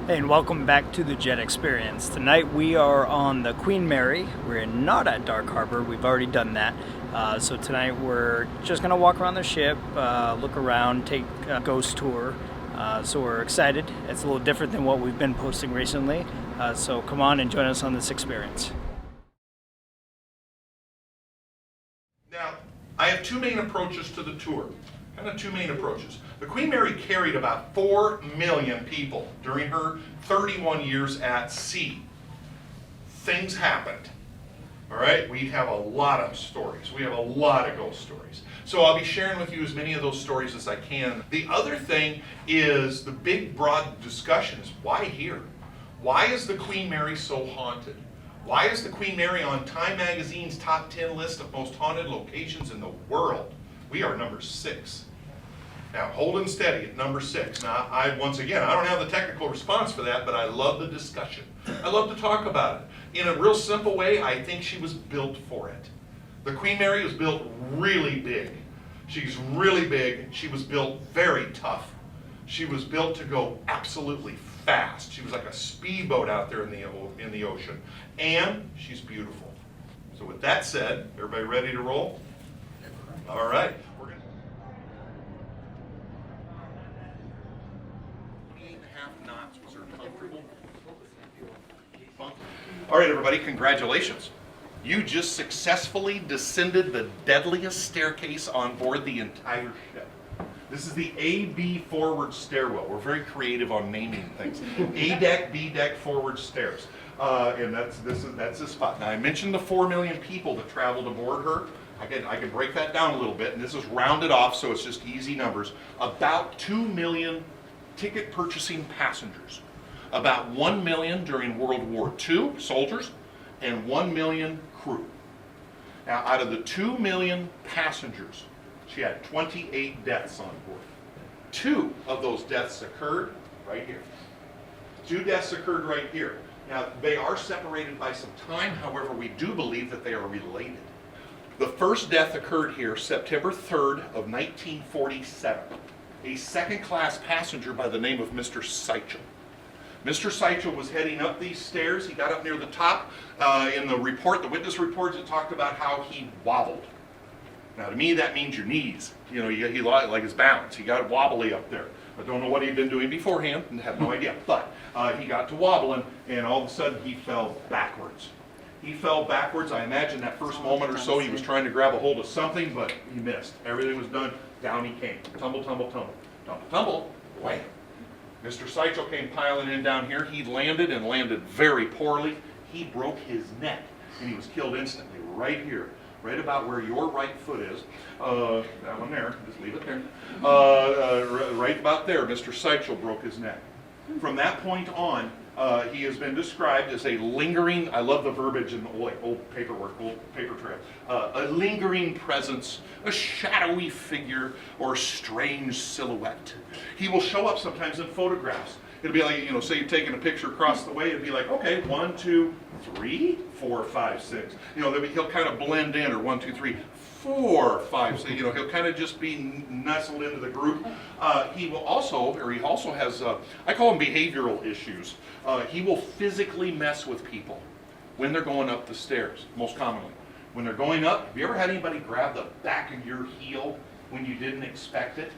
Hey, and welcome back to the Jet Experience. Tonight we are on the Queen Mary. We're not at Dark Harbor. We've already done that. So tonight we're just going to walk around the ship, look around, take a ghost tour. So we're excited. It's a little different than what we've been posting recently. So come on and join us on this experience. Now, I have two main approaches to the tour. Kind of two main approaches. The Queen Mary carried about 4 million people during her 31 years at sea. Things happened. All right, we have a lot of stories. We have a lot of ghost stories. So I'll be sharing with you as many of those stories as I can. The other thing is the big broad discussion is why here? Why is the Queen Mary so haunted? Why is the Queen Mary on Time Magazine's top 10 list of most haunted locations in the world? We are number 6. Now, holding steady at number 6. Now, once again, I don't have the technical response for that, but I love the discussion. I love to talk about it. In a real simple way, I think she was built for it. The Queen Mary was built really big. She's really big. She was built very tough. She was built to go absolutely fast. She was like a speedboat out there in the ocean. And she's beautiful. So with that said, everybody ready to roll? All right. We're going to 28.5 knots. Was her comfortable? All right, everybody, congratulations. You just successfully descended the deadliest staircase on board the entire ship. This is the A-B forward stairwell. We're very creative on naming things. A deck, B deck, forward stairs. And that's the spot. Now, I mentioned the 4 million people that traveled aboard her. I can break that down a little bit, and this is rounded off, so it's just easy numbers. About 2 million ticket purchasing passengers. About 1 million during World War II, soldiers, and 1 million crew. Now, out of the 2 million passengers, she had 28 deaths on board. 2 of those deaths occurred right here. 2 deaths occurred right here. Now, they are separated by some time, however, we do believe that they are related. The first death occurred here September 3rd of 1947. A second-class passenger by the name of Mr. Seichel. Mr. Seichel was heading up these stairs. He got up near the top. In the report, the witness reports, it talked about how he wobbled. Now, to me, that means your knees. You know, he like his balance. He got wobbly up there. I don't know what he'd been doing beforehand, and have no idea. But he got to wobbling, and all of a sudden, he fell backwards. He fell backwards. I imagine that first moment or so, he was trying to grab a hold of something, but he missed. Everything was done. Down he came. Tumble, tumble, tumble. Tumble, tumble. Wham. Mr. Seichel came piling in down here. He landed and landed very poorly. He broke his neck, and he was killed instantly right here. Right about where your right foot is. That one there. Just leave it there. Right about there, Mr. Seichel broke his neck. From that point on, he has been described as a lingering, I love the verbiage in old paperwork, old paper trail, a lingering presence, a shadowy figure, or strange silhouette. He will show up sometimes in photographs. It'll be like, say you're taking a picture across the way, it'd be like, okay, 1, 2, 3, 4, 5, 6. He'll kind of blend in, or 1, 2, 3, 4, 5, 6. He'll kind of just be nestled into the group. He also has, I call them behavioral issues. He will physically mess with people when they're going up the stairs, most commonly. When they're going up, have you ever had anybody grab the back of your heel when you didn't expect it?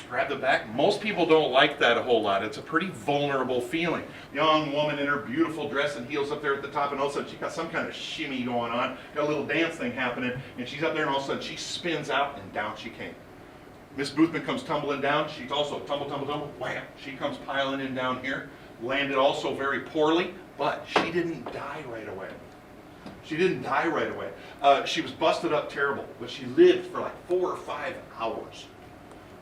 Grab the back. Most people don't like that a whole lot. It's a pretty vulnerable feeling. Young woman in her beautiful dress and heels up there at the top, and all of a sudden she got some kind of shimmy going on, got a little dance thing happening, and she's up there, and all of a sudden she spins out, and down she came. Miss Boothman comes tumbling down. She's also tumble, tumble, tumble, wham. She comes piling in down here. Landed also very poorly, but she didn't die right away. She didn't die right away. She was busted up terrible, but she lived for like 4 or 5 hours.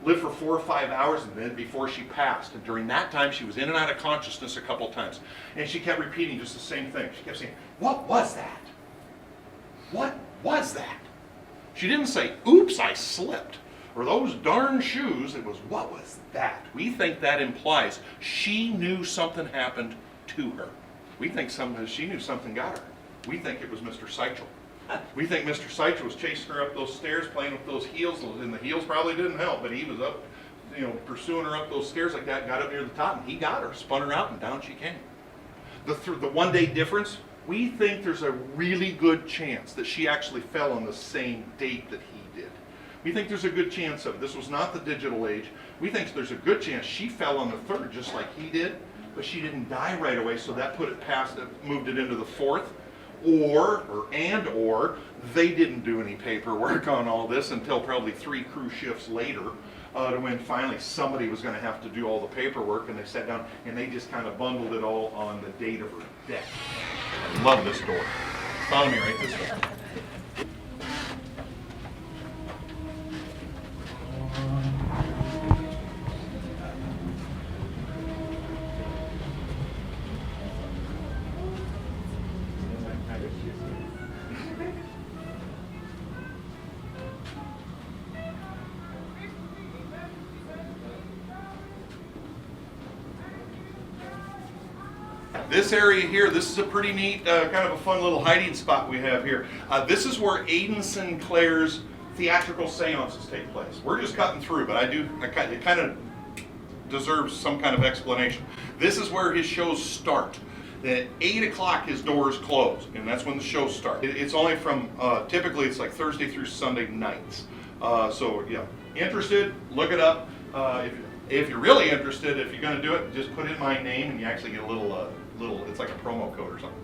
Lived for 4 or 5 hours, and then before she passed. And during that time, she was in and out of consciousness a couple times. And she kept repeating just the same thing. She kept saying, "What was that? What was that?" She didn't say, "Oops, I slipped," or "those darn shoes." It was, "What was that?" We think that implies she knew something happened to her. We think she knew something got her. We think it was Mr. Seichel. We think Mr. Seichel was chasing her up those stairs, playing with those heels, and the heels probably didn't help, but he was up pursuing her up those stairs like that, got up near the top, and he got her, spun her out, and down she came. The 1 day difference, we think there's a really good chance that she actually fell on the same date that he did. We think there's a good chance of it. This was not the digital age. We think there's a good chance she fell on the 3rd, just like he did, but she didn't die right away, so that put it past it, moved it into the 4th. Or they didn't do any paperwork on all this until probably 3 crew shifts later, to when finally somebody was going to have to do all the paperwork, and they sat down and they just kind of bundled it all on the date of her death. I love this door. Follow me right this way. This area here, this is a pretty neat, kind of a fun little hiding spot we have here. This is where Aiden Sinclair's theatrical seances take place. We're just cutting through, but it kind of deserves some kind of explanation. This is where his shows start. At 8 o'clock his doors close, and that's when the shows start. It's only from, typically it's like Thursday through Sunday nights. So yeah, interested, look it up. If you're really interested, if you're going to do it, just put in my name and you actually get a little, it's like a promo code or something.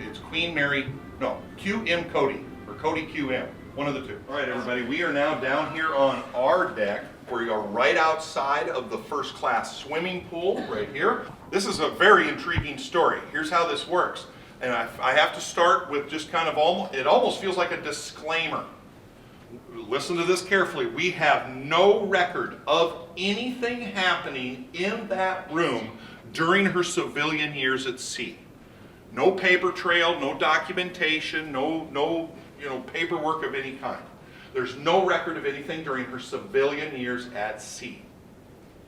It's QM Cody, or Cody QM, one of the two. All right, everybody, we are now down here on our deck. We are right outside of the first class swimming pool right here. This is a very intriguing story. Here's how this works. And I have to start with just kind of it almost feels like a disclaimer. Listen to this carefully. We have no record of anything happening in that room during her civilian years at sea. No paper trail, no documentation, no paperwork of any kind. There's no record of anything during her civilian years at sea.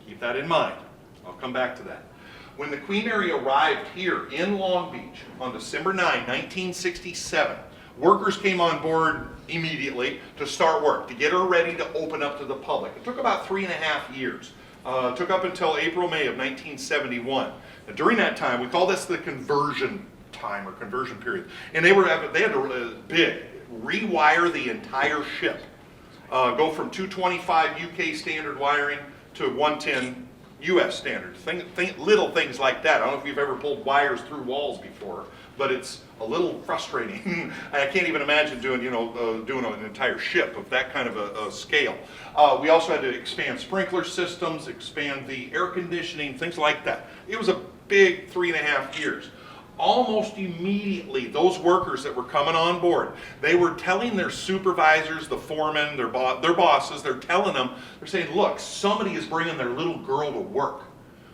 Keep that in mind. I'll come back to that. When the Queen Mary arrived here in Long Beach on December 9, 1967, workers came on board immediately to start work, to get her ready to open up to the public. It took about 3.5 years. It took up until April, May of 1971. And during that time, we call this the conversion time or conversion period. And they had to rewire the entire ship. Go from 225 UK standard wiring to 110 US standard. Little things like that. I don't know if you've ever pulled wires through walls before, but it's a little frustrating. I can't even imagine doing an entire ship of that kind of a scale. We also had to expand sprinkler systems, expand the air conditioning, things like that. It was a big 3.5 years. Almost immediately, those workers that were coming on board, they were telling their supervisors, the foremen, their bosses, they're telling them, they're saying, look, somebody is bringing their little girl to work.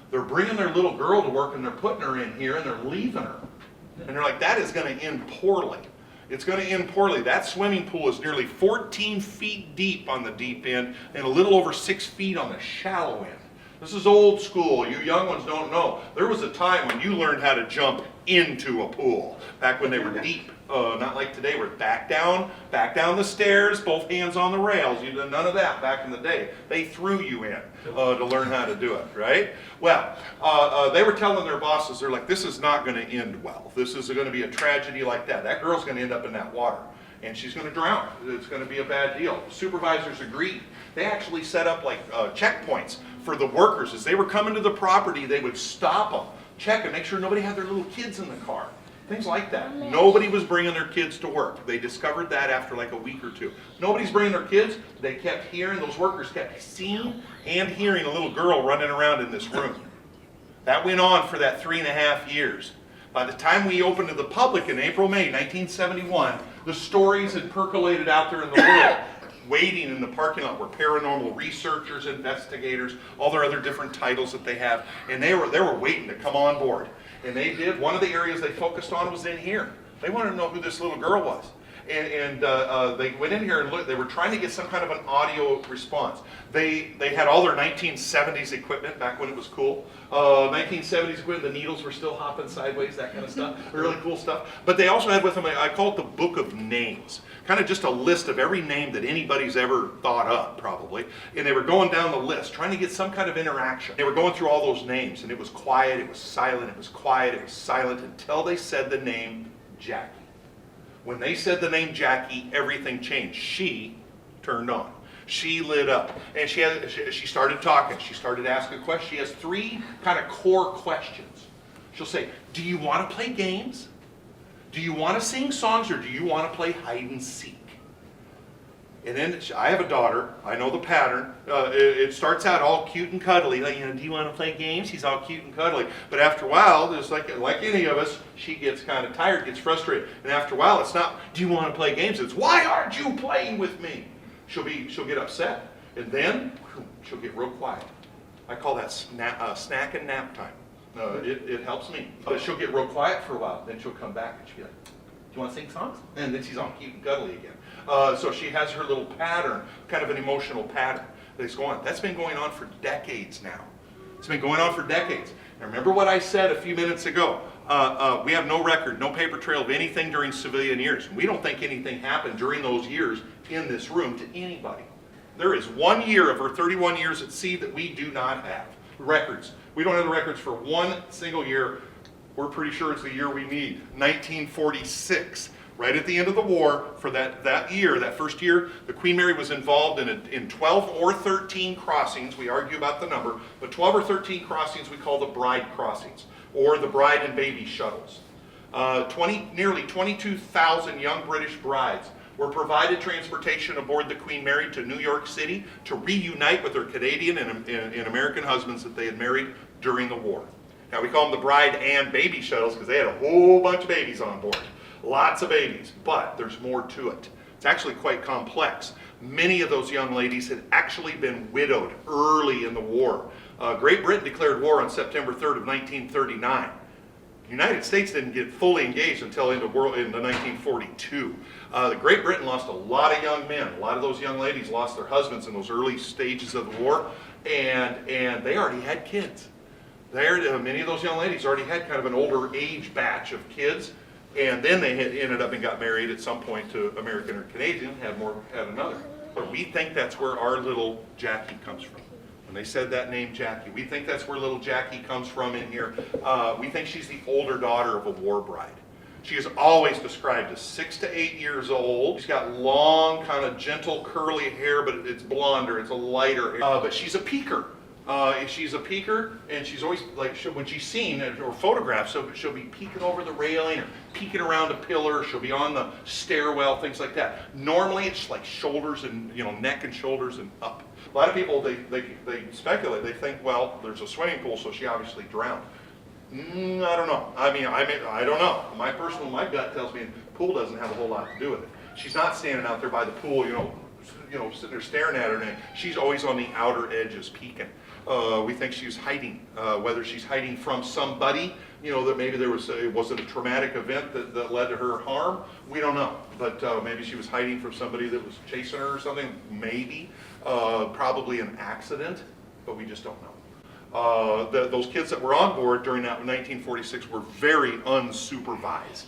They're bringing their little girl to work and they're putting her in here and they're leaving her. And they're like, that is going to end poorly. It's going to end poorly. That swimming pool is nearly 14 feet deep on the deep end and a little over 6 feet on the shallow end. This is old school. You young ones don't know. There was a time when you learned how to jump into a pool, back when they were deep. Not like today, where back down the stairs, both hands on the rails. You did none of that back in the day. They threw you in to learn how to do it, right? Well, they were telling their bosses, they're like, this is not going to end well. This is going to be a tragedy like that. That girl's going to end up in that water, and she's going to drown. It's going to be a bad deal. The supervisors agreed. They actually set up like checkpoints for the workers. As they were coming to the property, they would stop them, check and make sure nobody had their little kids in the car. Things like that. Nobody was bringing their kids to work. They discovered that after like a week or two. Nobody's bringing their kids. They kept hearing, those workers kept seeing and hearing a little girl running around in this room. That went on for that 3.5 years. By the time we opened to the public in April, May 1971, the stories had percolated out there in the world. Waiting in the parking lot were paranormal researchers, investigators, all their other different titles that they have, and they were waiting to come on board. And they did. One of the areas they focused on was in here. They wanted to know who this little girl was. and they went in here and looked. They were trying to get some kind of an audio response. They had all their 1970s equipment back when it was cool. 1970s equipment, the needles were still hopping sideways, that kind of stuff. Really cool stuff. But they also had with them, I call it the Book of Names. Kind of just a list of every name that anybody's ever thought up, probably. And they were going down the list, trying to get some kind of interaction. They were going through all those names, and it was quiet, it was silent, it was quiet, it was silent, until they said the name Jackie. When they said the name Jackie, everything changed. She turned on. She lit up, and she started talking. She started asking questions. She has three kind of core questions. She'll say, do you want to play games? Do you want to sing songs, or do you want to play hide and seek? And then I have a daughter. I know the pattern. It starts out all cute and cuddly. Like, do you want to play games? She's all cute and cuddly. But after a while, just like any of us, she gets kind of tired, gets frustrated. And after a while, it's not, do you want to play games? It's, why aren't you playing with me? She'll get upset. And then she'll get real quiet. I call that snack and nap time. It helps me. But she'll get real quiet for a while. Then she'll come back and she'll be like, do you want to sing songs? And then she's all cute and cuddly again. So she has her little pattern, kind of an emotional pattern that's going on. That's been going on for decades now. It's been going on for decades. Now remember what I said a few minutes ago. We have no record, no paper trail of anything during civilian years. We don't think anything happened during those years in this room to anybody. There is 1 year of her 31 years at sea that we do not have records. We don't have the records for one single year. We're pretty sure it's the year we need, 1946. Right at the end of the war, for that year, that first year, the Queen Mary was involved in 12 or 13 crossings. We argue about the number, but 12 or 13 crossings we call the bride crossings, or the bride and baby shuttles. Nearly 22,000 young British brides were provided transportation aboard the Queen Mary to New York City to reunite with their Canadian and American husbands that they had married during the war. Now we call them the bride and baby shuttles because they had a whole bunch of babies on board. Lots of babies, but there's more to it. It's actually quite complex. Many of those young ladies had actually been widowed early in the war. Great Britain declared war on September 3rd of 1939. The United States didn't get fully engaged until into 1942. Great Britain lost a lot of young men. A lot of those young ladies lost their husbands in those early stages of the war, and they already had kids. Many of those young ladies already had kind of an older age batch of kids, and then they had ended up and got married at some point to American or Canadian, had another. But we think that's where our little Jackie comes from. When they said that name, Jackie, we think that's where little Jackie comes from in here. We think she's the older daughter of a war bride. She is always described as 6 to 8 years old. She's got long, kind of gentle, curly hair, but it's blonder, it's a lighter hair. But she's a peeker. She's a peeker, and she's always, like, when she's seen or photographed, so she'll be peeking over the railing or peeking around a pillar. She'll be on the stairwell, things like that. Normally, it's like shoulders and, neck and shoulders and up. A lot of people, they speculate. They think, well, there's a swimming pool, so she obviously drowned. I don't know. I don't know. My gut tells me the pool doesn't have a whole lot to do with it. She's not standing out there by the pool, sitting there staring at her. She's always on the outer edges, peeking. We think she's hiding, whether she's hiding from somebody, that maybe was it a traumatic event that led to her harm? We don't know. But maybe she was hiding from somebody that was chasing her or something. Maybe. Probably an accident, but we just don't know. Those kids that were on board during that 1946 were very unsupervised.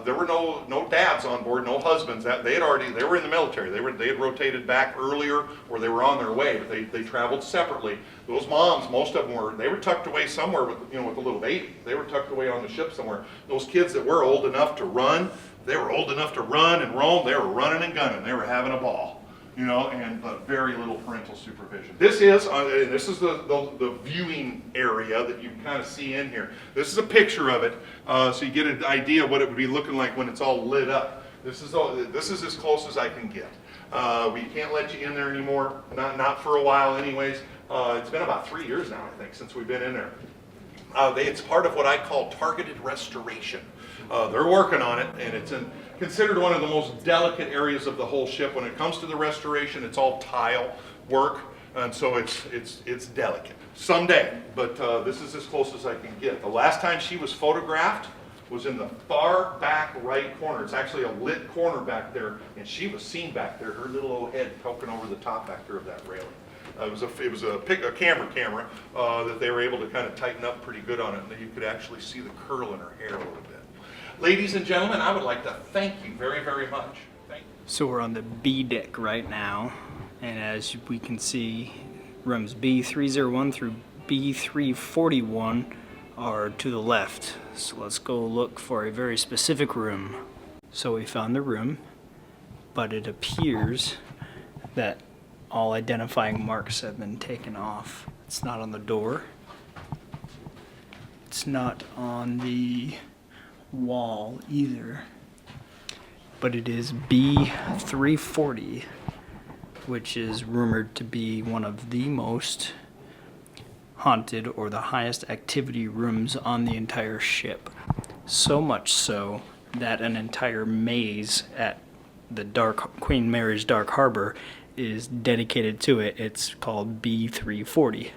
There were no dads on board, no husbands. They were in the military. They had rotated back earlier, or they were on their way. But they traveled separately. Those moms, most of them were tucked away somewhere with a little baby. They were tucked away on the ship somewhere. Those kids that were old enough to run, they were old enough to run and roam. They were running and gunning. They were having a ball. And very little parental supervision. This is the viewing area that you can kind of see in here. This is a picture of it, so you get an idea of what it would be looking like when it's all lit up. This is as close as I can get. We can't let you in there anymore, not for a while anyways. It's been about 3 years now, I think, since we've been in there. It's part of what I call targeted restoration. They're working on it, and it's considered one of the most delicate areas of the whole ship. When it comes to the restoration, it's all tile work, and so it's delicate. Someday, but this is as close as I can get. The last time she was photographed was in the far back right corner. It's actually a lit corner back there, and she was seen back there, her little old head poking over the top back there of that railing. It was a camera that they were able to kind of tighten up pretty good on it, and you could actually see the curl in her hair a little bit. Ladies and gentlemen, I would like to thank you very, very much. Thank you. So we're on the B deck right now, and as we can see, rooms B301 through B341 are to the left. So let's go look for a very specific room. So we found the room, but it appears that all identifying marks have been taken off. It's not on the door. It's not on the wall either. But it is B340, which is rumored to be one of the most haunted or the highest activity rooms on the entire ship. So much so that an entire maze at the Queen Mary's Dark Harbor is dedicated to it. It's called B340.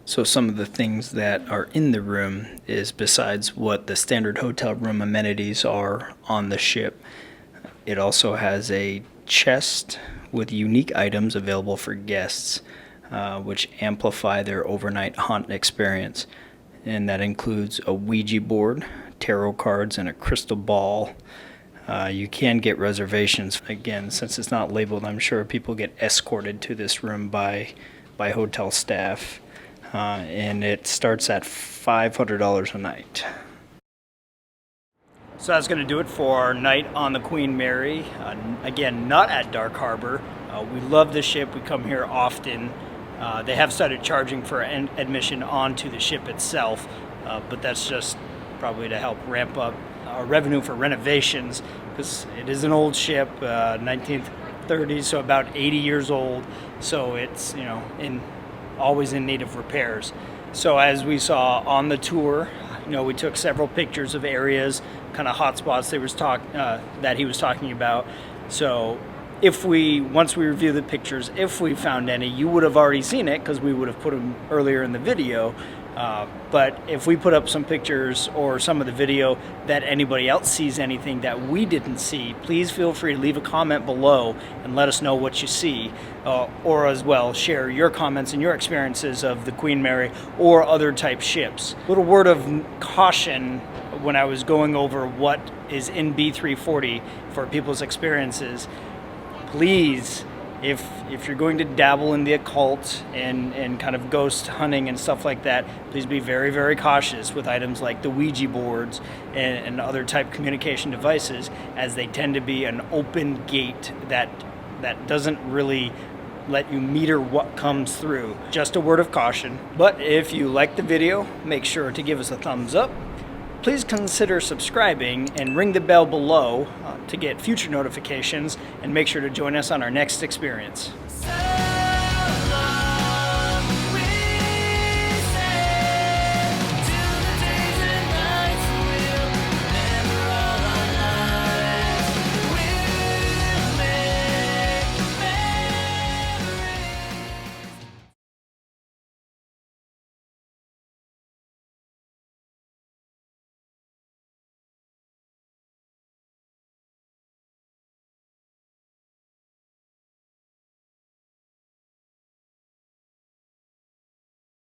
So some of the things that are in the room is, besides what the standard hotel room amenities are on the ship, it also has a chest with unique items available for guests, which amplify their overnight haunt experience. And that includes a Ouija board, tarot cards, and a crystal ball. You can get reservations. Again, since it's not labeled, I'm sure people get escorted to this room by hotel staff. And it starts at $500 a night. So that's going to do it for our night on the Queen Mary. Again, not at Dark Harbor. We love the ship. We come here often. They have started charging for admission onto the ship itself, but that's just probably to help ramp up our revenue for renovations, because it is an old ship, 1930s, so about 80 years old. So it's, you know, always in need of repairs. So as we saw on the tour, you know, we took several pictures of areas, kind of hotspots that he was talking about. So once we review the pictures, if we found any, you would have already seen it because we would have put them earlier in the video. But if we put up some pictures or some of the video that anybody else sees anything that we didn't see, please feel free to leave a comment below and let us know what you see. Or as well, share your comments and your experiences of the Queen Mary or other type ships. Little word of caution when I was going over what is in B340 for people's experiences. Please, if you're going to dabble in the occult and kind of ghost hunting and stuff like that, please be very, very cautious with items like the Ouija boards and other type communication devices, as they tend to be an open gate that doesn't really let you meter what comes through. Just a word of caution. But if you like the video, make sure to give us a thumbs up. Please consider subscribing and ring the bell below to get future notifications, and make sure to join us on our next experience.